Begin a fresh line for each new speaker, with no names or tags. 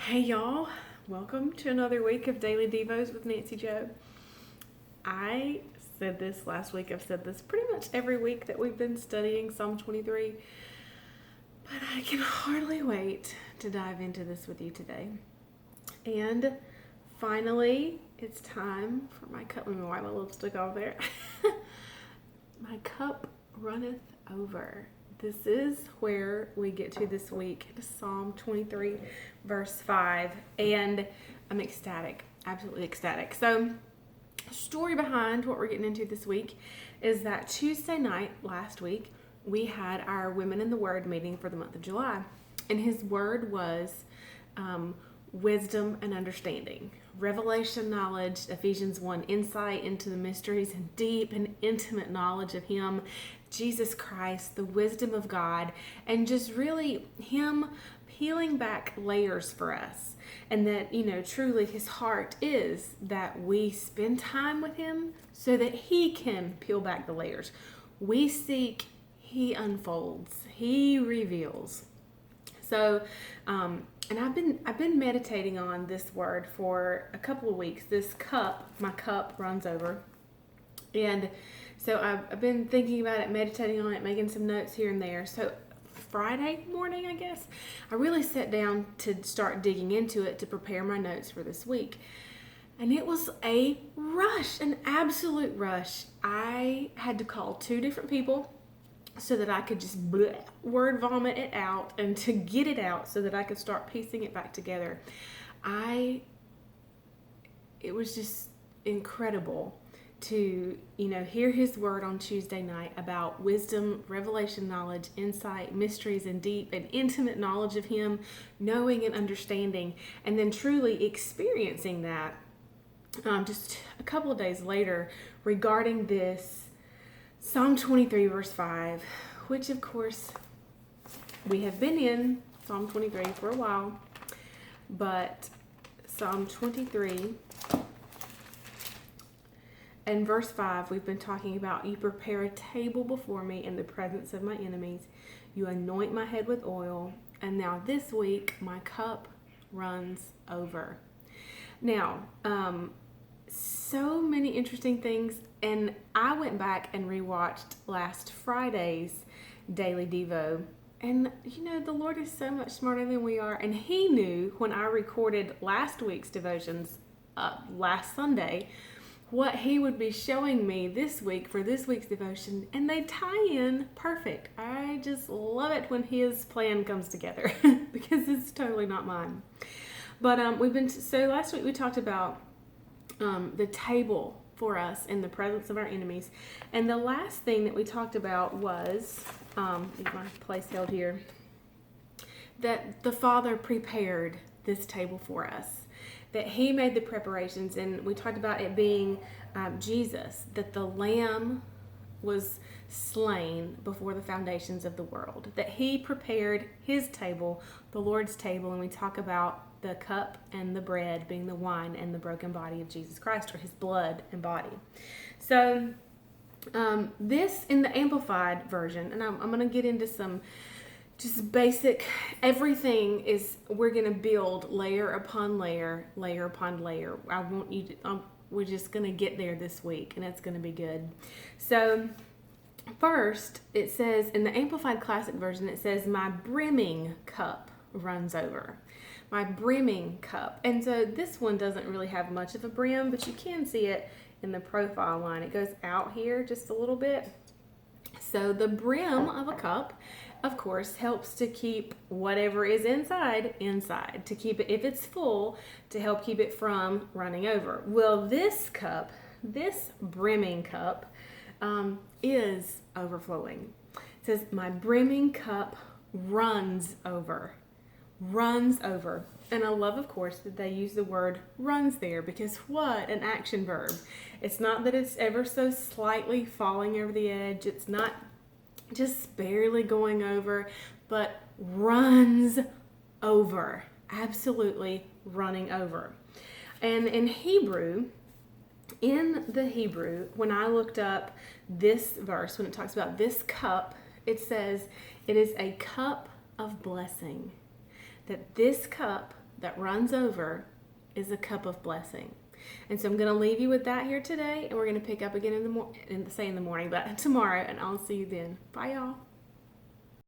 Hey y'all, welcome to another week of Daily Devos with Nancy Joe. I said this last week, I've said this pretty much every week that we've been studying Psalm 23, but I can hardly wait to dive into this with you today. And finally, it's time for my cup. Let me wipe my lipstick off there. My cup runneth over. This is where we get to this week, Psalm 23, verse 5, and I'm ecstatic, absolutely ecstatic. So, story behind what we're getting into this week is that Tuesday night last week, we had our Women in the Word meeting for the month of July, and his word was wisdom and understanding. Revelation knowledge, Ephesians 1, insight into the mysteries and deep and intimate knowledge of Him, Jesus Christ, the wisdom of God, and just really Him peeling back layers for us. And that, truly His heart is that we spend time with Him so that He can peel back the layers. We seek, He unfolds, He reveals. So, and I've been meditating on this word for a couple of weeks. This cup, my cup runs over. And so I've been thinking about it, meditating on it, making some notes here and there. So Friday morning, I guess, I really sat down to start digging into it to prepare my notes for this week. And it was a rush, an absolute rush. I had to call 2 different people so that I could just word vomit it out and to get it out so that I could start piecing it back together. It was just incredible to, hear His word on Tuesday night about wisdom, revelation knowledge, insight, mysteries, and deep and intimate knowledge of Him, knowing and understanding, and then truly experiencing that just a couple of days later regarding this Psalm 23, verse 5, which of course we have been in Psalm 23 for a while, but Psalm 23 and verse 5, we've been talking about, you prepare a table before me in the presence of my enemies. You anoint my head with oil. And now this week, my cup runs over. Now, so many interesting things. And I went back and rewatched last Friday's Daily Devo. And, the Lord is so much smarter than we are. And He knew when I recorded last week's devotions last Sunday what He would be showing me this week for this week's devotion, and they tie in perfect. I just love it when His plan comes together because it's totally not mine. But so last week we talked about the table for us in the presence of our enemies, and the last thing that we talked about was get my place held here, that the Father prepared this table for us, that He made the preparations, and we talked about it being Jesus, that the Lamb was slain before the foundations of the world, that He prepared His table, the Lord's table, and we talk about the cup and the bread being the wine and the broken body of Jesus Christ, or His blood and body. So this in the Amplified version, and I'm going to get into some just basic, everything is, we're going to build layer upon layer, layer upon layer. I want you to, we're just going to get there this week, and it's going to be good. So first, it says, in the Amplified Classic version, it says, my brimming cup runs over. My brimming cup. And so this one doesn't really have much of a brim, but you can see it in the profile line. It goes out here just a little bit. So the brim of a cup, of course, helps to keep whatever is inside, to keep it, if it's full, to help keep it from running over. Well, this cup, this brimming cup, is overflowing. It says, my brimming cup runs over. Runs over. And I love, of course, that they use the word runs there, because what an action verb. It's not that it's ever so slightly falling over the edge. It's not just barely going over, but runs over. Absolutely running over. And in the Hebrew, when I looked up this verse, when it talks about this cup, it says it is a cup of blessing. That this cup that runs over is a cup of blessing. And so I'm going to leave you with that here today, and we're going to pick up again in the morning, but tomorrow, and I'll see you then. Bye, y'all.